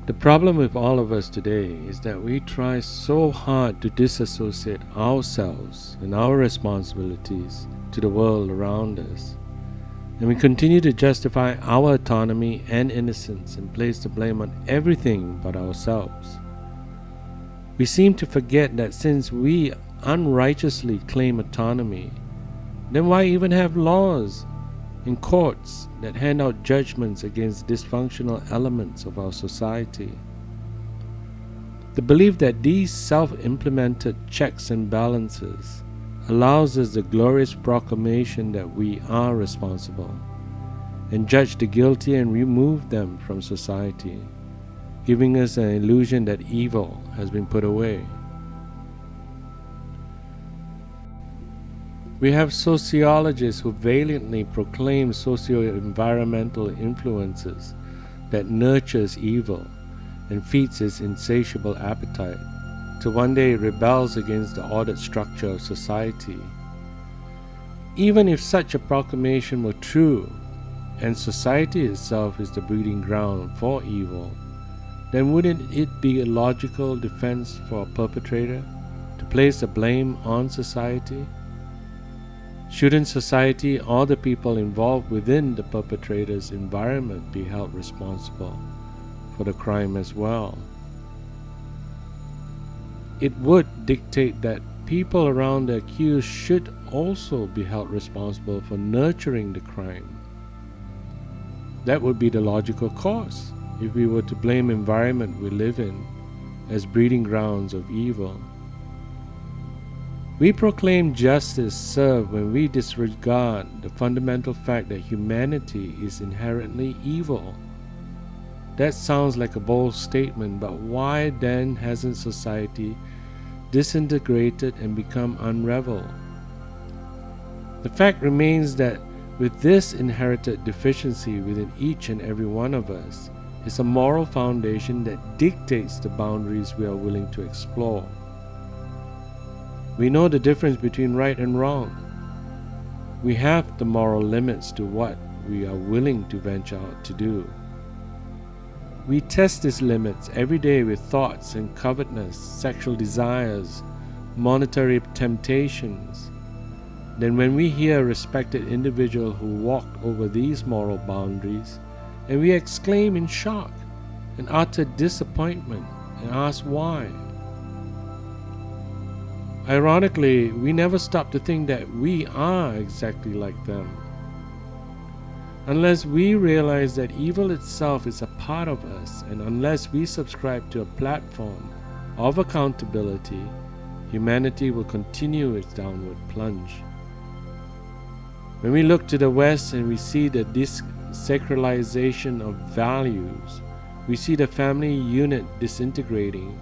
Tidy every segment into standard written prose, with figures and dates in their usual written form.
The problem with all of us today is that we try so hard to disassociate ourselves and our responsibilities to the world around us. And we continue to justify our autonomy and innocence and place the blame on everything but ourselves. We seem to forget that since we unrighteously claim autonomy, then why even have laws and courts that hand out judgments against dysfunctional elements of our society? The belief that these self-implemented checks and balances allows us the glorious proclamation that we are responsible, and judge the guilty and remove them from society, giving us an illusion that evil has been put away. We have sociologists who valiantly proclaim socio-environmental influences that nurtures evil and feeds its insatiable appetite, till one day it rebels against the ordered structure of society. Even if such a proclamation were true, and society itself is the breeding ground for evil, then wouldn't it be a logical defense for a perpetrator to place the blame on society? Shouldn't society or the people involved within the perpetrator's environment be held responsible for the crime as well? It would dictate that people around the accused should also be held responsible for nurturing the crime. That would be the logical course if we were to blame the environment we live in as breeding grounds of evil. We proclaim justice served when we disregard the fundamental fact that humanity is inherently evil. That sounds like a bold statement, but why then hasn't society disintegrated and become unraveled? The fact remains that with this inherited deficiency within each and every one of us is a moral foundation that dictates the boundaries we are willing to explore. We know the difference between right and wrong. We have the moral limits to what we are willing to venture out to do. We test these limits every day with thoughts and covetousness, sexual desires, monetary temptations. Then when we hear a respected individual who walked over these moral boundaries, and we exclaim in shock and utter disappointment and ask why. Ironically, we never stop to think that we are exactly like them. Unless we realize that evil itself is a part of us, and unless we subscribe to a platform of accountability, humanity will continue its downward plunge. When we look to the West and we see the desacralization of values, we see the family unit disintegrating,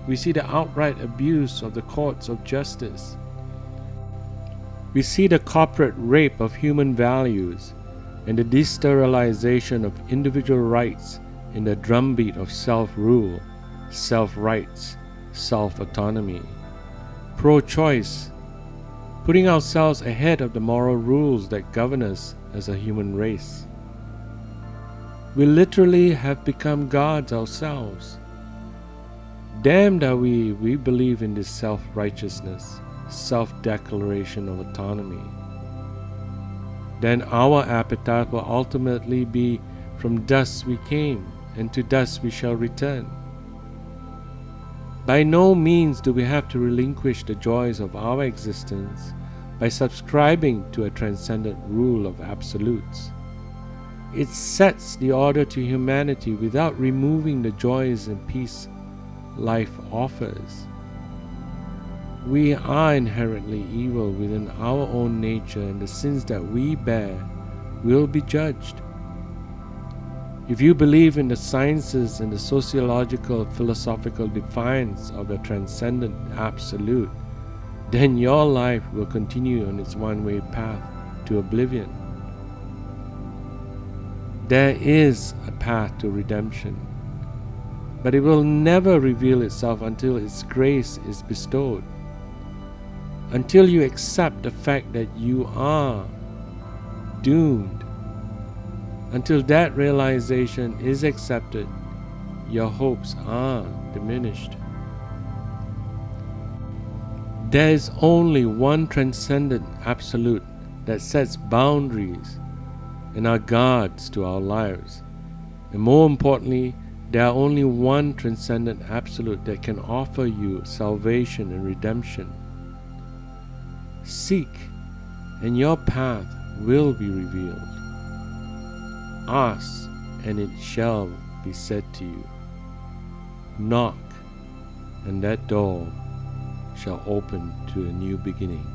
we see the outright abuse of the courts of justice, we see the corporate rape of human values, and the desterilization of individual rights in the drumbeat of self-rule, self-rights, self-autonomy, pro-choice, putting ourselves ahead of the moral rules that govern us as a human race. We literally have become gods ourselves. Damned are we believe in this self-righteousness, self-declaration of autonomy. Then our appetite will ultimately be from dust we came, and to dust we shall return. By no means do we have to relinquish the joys of our existence by subscribing to a transcendent rule of absolutes. It sets the order to humanity without removing the joys and peace life offers. We are inherently evil within our own nature, and the sins that we bear will be judged. If you believe in the sciences and the sociological, philosophical defiance of the transcendent absolute, then your life will continue on its one-way path to oblivion. There is a path to redemption, but it will never reveal itself until its grace is bestowed. Until you accept the fact that you are doomed. Until that realization is accepted, your hopes are diminished. There is only one transcendent absolute that sets boundaries and are guards to our lives. And more importantly, there are only one transcendent absolute that can offer you salvation and redemption. Seek, and your path will be revealed. Ask, and it shall be said to you. Knock, and that door shall open to a new beginning.